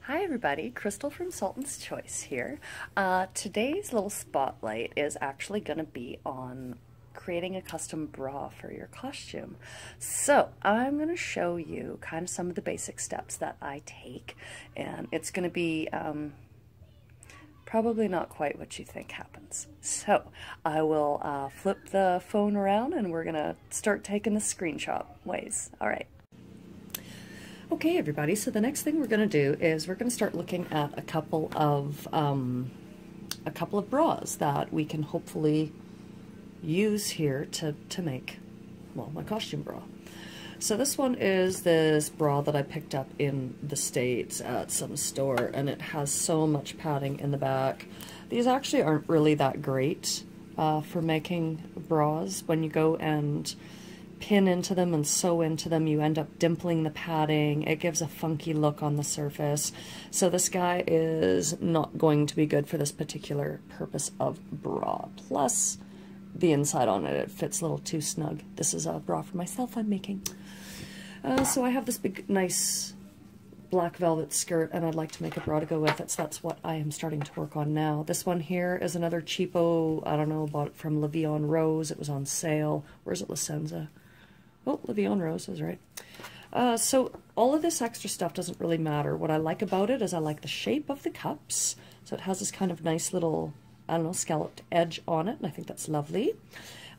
Hi everybody, Crystal from Sultan's Choice here. Today's little spotlight is actually going to be on creating a custom bra for your costume. So I'm going to show you kind of some of the basic steps that I take, and it's going to be probably not quite what you think happens. So I will flip the phone around and we're going to start taking the screenshot ways. All right. Okay, everybody, so the next thing we're going to do is we're going to start looking at a couple of bras that we can hopefully use here to make, well, my costume bra. So this one is this bra that I picked up in the States at some store, and it has so much padding in the back. These actually aren't really that great for making bras. When you go and pin into them and sew into them, you end up dimpling the padding. It gives a funky look on the surface. So this guy is not going to be good for this particular purpose of bra. Plus, the inside on it fits a little too snug. This is a bra for myself I'm making. So I have this big, nice black velvet skirt, and I'd like to make a bra to go with it, so that's what I am starting to work on now. This one here is another cheapo, I don't know, bought it from La Vie en Rose. It was on sale. Where's it, La Senza? Oh, La Vie en Rose is right. So all of this extra stuff doesn't really matter. What I like about it is I like the shape of the cups. So it has this kind of nice little, I don't know, scalloped edge on it, and I think that's lovely.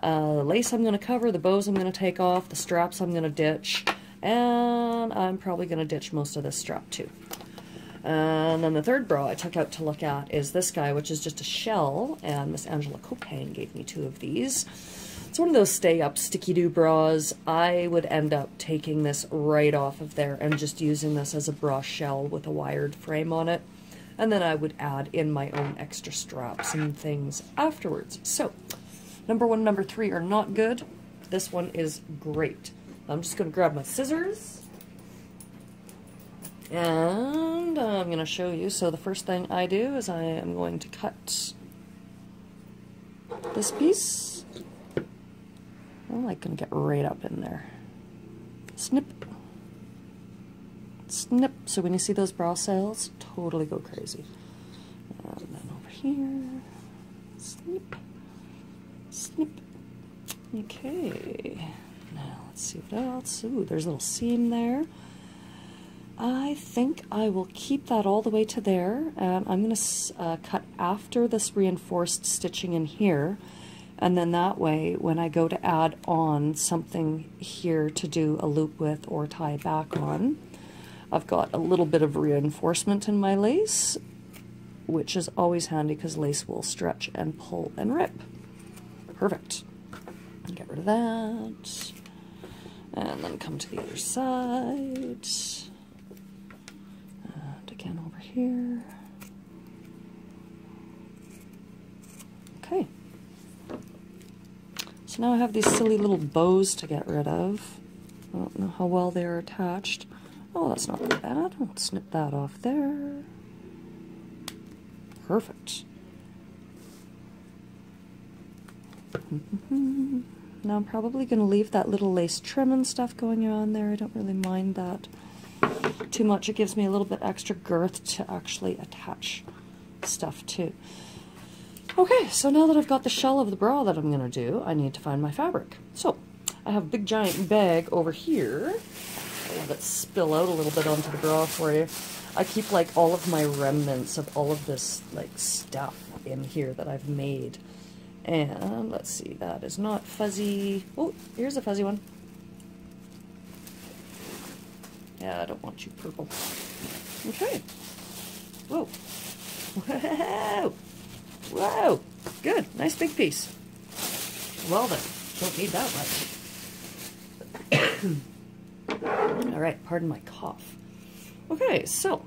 The lace I'm going to cover, the bows I'm going to take off, the straps I'm going to ditch, and I'm probably going to ditch most of this strap too. And then the third bra I took out to look at is this guy, which is just a shell, and Miss Angela Copang gave me 2 of these. It's one of those stay-up sticky-do bras. I would end up taking this right off of there and just using this as a bra shell with a wired frame on it. And then I would add in my own extra straps and things afterwards. So, number 1 and number 3 are not good. This one is great. I'm just going to grab my scissors. And I'm going to show you. So the first thing I do is I am going to cut this piece. I'm like going to get right up in there. Snip. Snip. So when you see those bra sails, totally go crazy. And then over here. Snip. Snip. Okay. Now let's see what else. Ooh, there's a little seam there. I think I will keep that all the way to there. And I'm going to cut after this reinforced stitching in here. And then that way, when I go to add on something here to do a loop with or tie back on, I've got a little bit of reinforcement in my lace, which is always handy because lace will stretch and pull and rip. Perfect. Get rid of that. And then come to the other side. And again over here. Okay. So now I have these silly little bows to get rid of. I don't know how well they are attached. Oh, that's not that bad. I'll snip that off there. Perfect. Now I'm probably going to leave that little lace trim and stuff going on there. I don't really mind that too much. It gives me a little bit extra girth to actually attach stuff to. Okay, so now that I've got the shell of the bra that I'm going to do, I need to find my fabric. So, I have a big giant bag over here. I'll let it spill out a little bit onto the bra for you. I keep like all of my remnants of all of this like stuff in here that I've made. And let's see, that is not fuzzy. Oh, here's a fuzzy one. Yeah, I don't want you purple. Okay. Whoa. Whoa. Whoa, good, nice big piece. Well then, don't need that much. All right, pardon my cough. Okay, so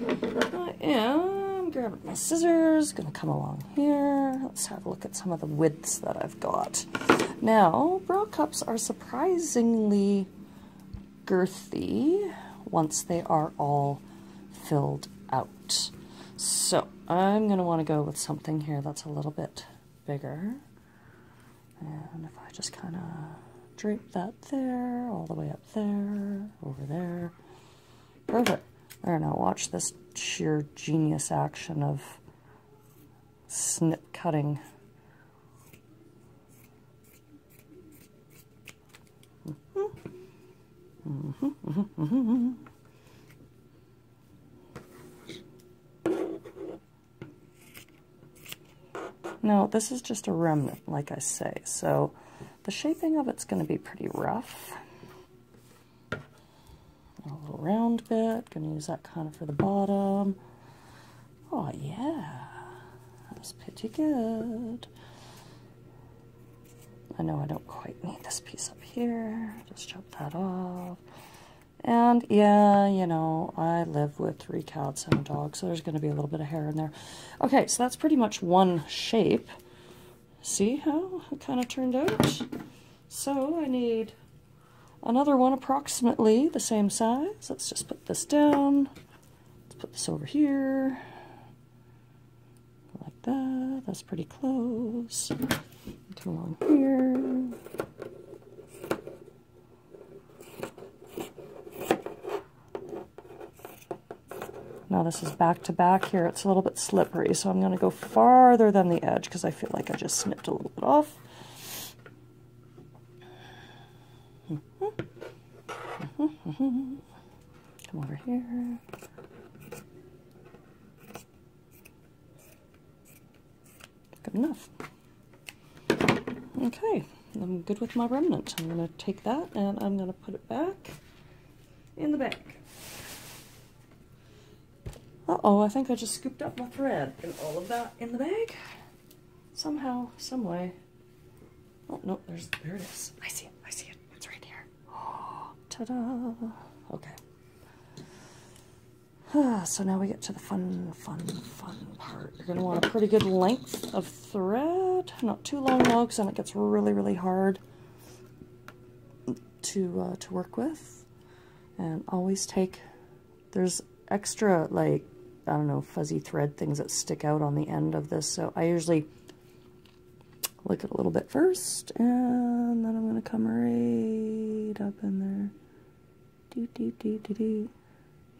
I am grabbing my scissors, gonna come along here. Let's have a look at some of the widths that I've got. Now, bra cups are surprisingly girthy once they are all filled out. So, I'm going to want to go with something here that's a little bit bigger. And if I just kind of drape that there, all the way up there, over there. Perfect. There, now watch this sheer genius action of snip cutting. Now, this is just a remnant, like I say, so the shaping of it's going to be pretty rough. A little round bit, going to use that kind of for the bottom. Oh yeah, that's pretty good. I know I don't quite need this piece up here, just chop that off. And yeah, you know, I live with 3 cats and a dog, so there's going to be a little bit of hair in there. Okay, so that's pretty much one shape. See how it kind of turned out? So I need another one approximately the same size. Let's just put this down. Let's put this over here. Like that. That's pretty close. Come along here. Now this is back to back here. It's a little bit slippery, so I'm going to go farther than the edge because I feel like I just snipped a little bit off. Come over here. Good enough. Okay, I'm good with my remnant. I'm going to take that and I'm going to put it back in the bag. Uh-oh, I think I just scooped up my thread and all of that in the bag. Somehow, some way. Oh, no, there it is. I see it, it's right here. Oh, ta-da. Okay. So now we get to the fun part. You're going to want a pretty good length of thread. Not too long though, because then it gets really, really hard to work with. And always take, there's extra, like, I don't know, fuzzy thread things that stick out on the end of this, so I usually lick it a little bit first, and then I'm going to come right up in there.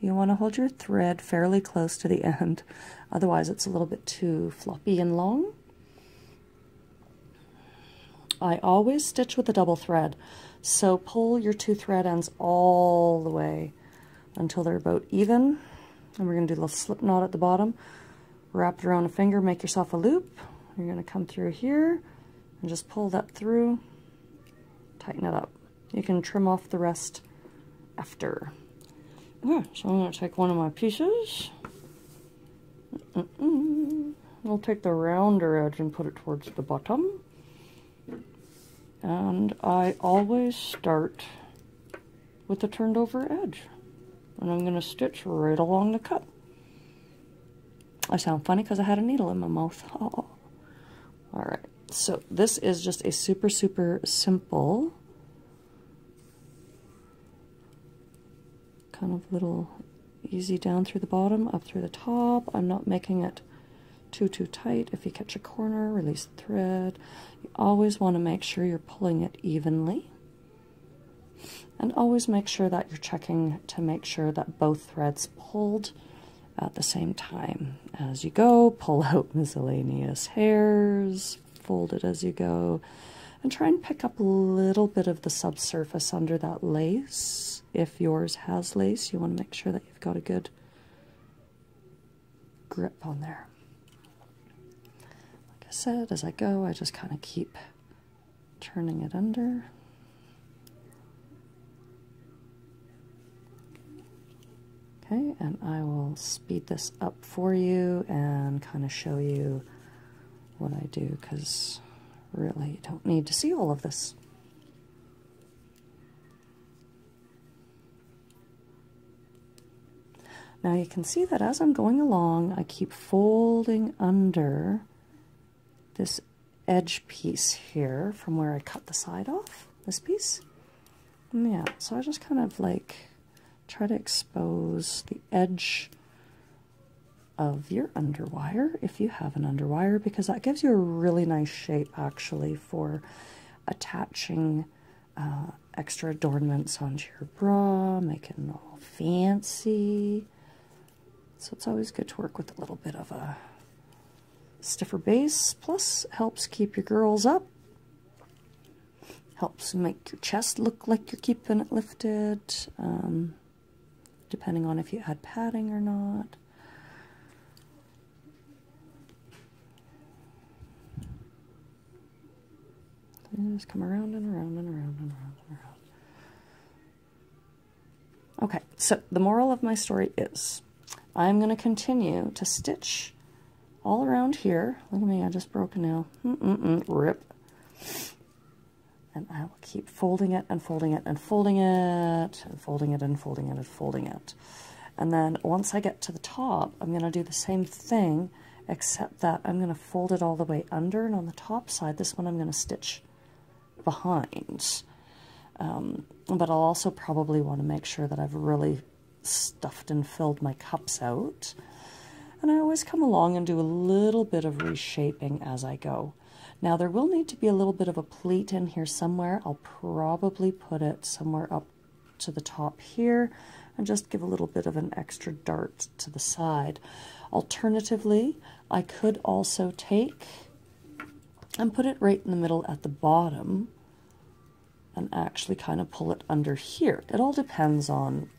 You want to hold your thread fairly close to the end, otherwise it's a little bit too floppy and long. I always stitch with a double thread, so pull your 2 thread ends all the way until they're about even. And we're going to do a little slip knot at the bottom. Wrap it around a finger, make yourself a loop. You're going to come through here and just pull that through. Tighten it up. You can trim off the rest after. Okay, so I'm going to take one of my pieces. I'll take the rounder edge and put it towards the bottom. And I always start with the turned over edge. And I'm going to stitch right along the cut. I sound funny because I had a needle in my mouth. Oh. Alright, so this is just a super, super simple kind of little easy down through the bottom, up through the top. I'm not making it too tight. If you catch a corner, release the thread. You always want to make sure you're pulling it evenly. And always make sure that you're checking to make sure that both threads pulled at the same time. As you go, pull out miscellaneous hairs, fold it as you go, and try and pick up a little bit of the subsurface under that lace. If yours has lace, you want to make sure that you've got a good grip on there. Like I said, as I go, I just kind of keep turning it under. Okay, and I will speed this up for you and kind of show you what I do, because really you don't need to see all of this. Now you can see that as I'm going along, I keep folding under this edge piece here from where I cut the side off, this piece. And yeah, so I just kind of like try to expose the edge of your underwire, if you have an underwire, because that gives you a really nice shape actually for attaching extra adornments onto your bra, making it all fancy. So it's always good to work with a little bit of a stiffer base, plus helps keep your girls up, helps make your chest look like you're keeping it lifted, depending on if you add padding or not. And just come around and around and around and around and around. Okay, so the moral of my story is I'm going to continue to stitch all around here. Look at me, I just broke a nail. Rip. And I will keep folding it and folding it and folding it and folding it and folding it and folding it. And then once I get to the top, I'm going to do the same thing, except that I'm going to fold it all the way under, and on the top side, this one I'm going to stitch behind. But I'll also probably want to make sure that I've really stuffed and filled my cups out. And I always come along and do a little bit of reshaping as I go. Now there will need to be a little bit of a pleat in here somewhere. I'll probably put it somewhere up to the top here and just give a little bit of an extra dart to the side. Alternatively, I could also take and put it right in the middle at the bottom and actually kind of pull it under here. It all depends on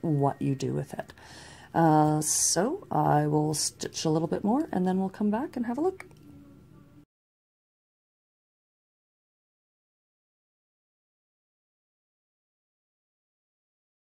what you do with it. So I will stitch a little bit more and then we'll come back and have a look.